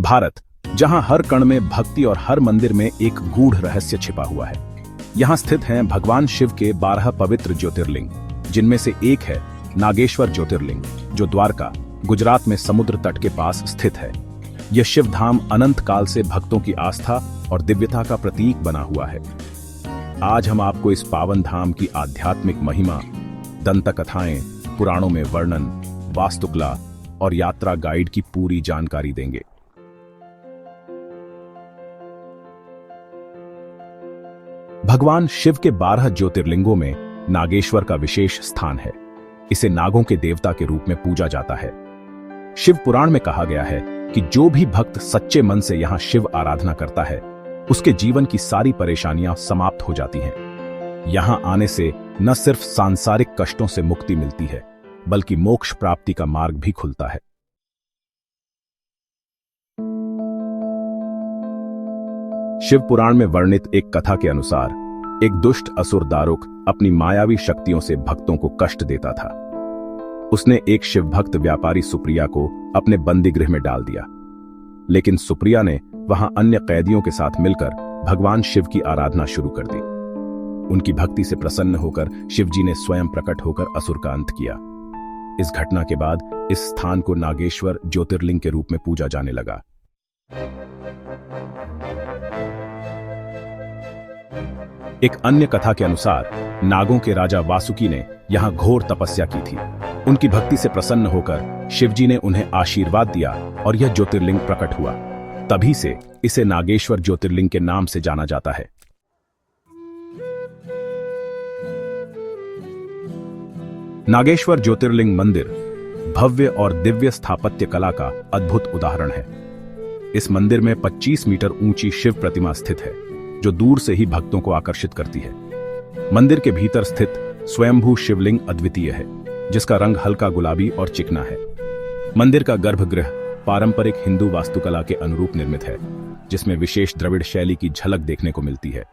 भारत, जहां हर कण में भक्ति और हर मंदिर में एक गूढ़ रहस्य छिपा हुआ है। यहां स्थित हैं भगवान शिव के 12 पवित्र ज्योतिर्लिंग, जिनमें से एक है नागेश्वर ज्योतिर्लिंग, जो द्वारका, गुजरात में समुद्र तट के पास स्थित है। यह शिव धाम अनंत काल से भक्तों की आस्था और दिव्यता का प्रतीक बना हुआ है। आज हम आपको इस पावन धाम की आध्यात्मिक महिमा, दंत कथाएं, पुराणों में वर्णन, वास्तुकला और यात्रा गाइड की पूरी जानकारी देंगे। भगवान शिव के 12 ज्योतिर्लिंगों में नागेश्वर का विशेष स्थान है। इसे नागों के देवता के रूप में पूजा जाता है। शिव पुराण में कहा गया है कि जो भी भक्त सच्चे मन से यहां शिव आराधना करता है, उसके जीवन की सारी परेशानियां समाप्त हो जाती हैं। यहां आने से न सिर्फ सांसारिक कष्टों से मुक्ति मिलती है, बल्कि मोक्ष प्राप्ति का मार्ग भी खुलता है। शिव पुराण में वर्णित एक कथा के अनुसार एक दुष्ट असुर दारुक अपनी मायावी शक्तियों से भक्तों को कष्ट देता था। उसने एक शिव भक्त व्यापारी सुप्रिया को अपने बंदी गृह में डाल दिया, लेकिन सुप्रिया ने वहां अन्य कैदियों के साथ मिलकर भगवान शिव की आराधना शुरू कर दी। उनकी भक्ति से प्रसन्न होकर शिवजी ने स्वयं प्रकट होकर असुर का अंत किया। इस घटना के बाद इस स्थान को नागेश्वर ज्योतिर्लिंग के रूप में पूजा जाने लगा। एक अन्य कथा के अनुसार नागों के राजा वासुकी ने यहां घोर तपस्या की थी। उनकी भक्ति से प्रसन्न होकर शिवजी ने उन्हें आशीर्वाद दिया और यह ज्योतिर्लिंग प्रकट हुआ। तभी से इसे नागेश्वर ज्योतिर्लिंग के नाम से जाना जाता है। नागेश्वर ज्योतिर्लिंग मंदिर भव्य और दिव्य स्थापत्य कला का अद्भुत उदाहरण है। इस मंदिर में 25 मीटर ऊंची शिव प्रतिमा स्थित है, जो दूर से ही भक्तों को आकर्षित करती है। मंदिर के भीतर स्थित स्वयंभू शिवलिंग अद्वितीय है, जिसका रंग हल्का गुलाबी और चिकना है। मंदिर का गर्भगृह पारंपरिक हिंदू वास्तुकला के अनुरूप निर्मित है, जिसमें विशेष द्रविड़ शैली की झलक देखने को मिलती है।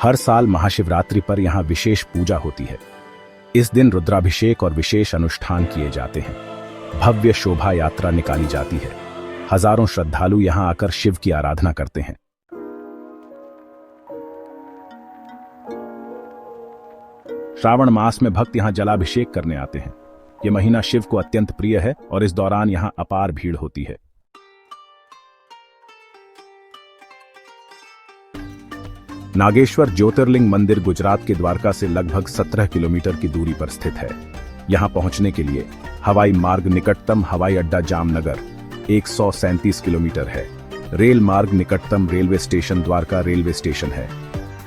हर साल महाशिवरात्रि पर यहां विशेष पूजा होती है। इस दिन रुद्राभिषेक और विशेष अनुष्ठान किए जाते हैं। भव्य शोभा यात्रा निकाली जाती है। हजारों श्रद्धालु यहां आकर शिव की आराधना करते हैं। श्रावण मास में भक्त यहां जलाभिषेक करने आते हैं। यह महीना शिव को अत्यंत प्रिय है और इस दौरान यहां अपार भीड़ होती है। नागेश्वर ज्योतिर्लिंग मंदिर गुजरात के द्वारका से लगभग 17 किलोमीटर की दूरी पर स्थित है। यहां पहुंचने के लिए हवाई मार्ग निकटतम हवाई अड्डा जामनगर 137 किलोमीटर है। रेल मार्ग निकटतम railway station Dwarka railway station है।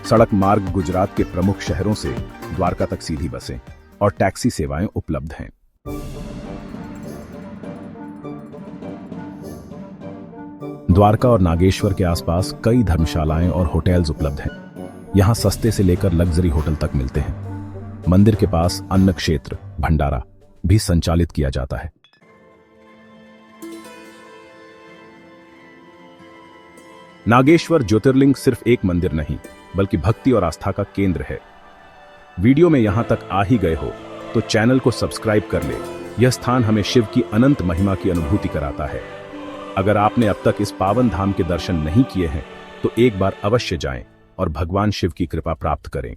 सड़क मार्ग गुजरात के प्रमुख शहरों से द्वारका तक सीधी बसें और टैक्सी सेवाएं उपलब्ध हैं। द्वारका और नागेश्वर के आसपास कई धर्मशालाएं और होटल्स उपलब्ध हैं। यहां सस्ते से लेकर लग्जरी होटल तक मिलते हैं। मंदिर के पास अन्न क्षेत्र भंडारा भी संचालित किया जाता है। नागेश्वर ज्योतिर्लिंग सिर्फ एक मंदिर नहीं, बल्कि भक्ति और आस्था का केंद्र है। वीडियो में यहां तक आ ही गए हो तो चैनल को सब्सक्राइब कर ले। यह स्थान हमें शिव की अनंत महिमा की अनुभूति कराता है। अगर आपने अब तक इस पावन धाम के दर्शन नहीं किए हैं, तो एक बार अवश्य जाएं और भगवान शिव की कृपा प्राप्त करें।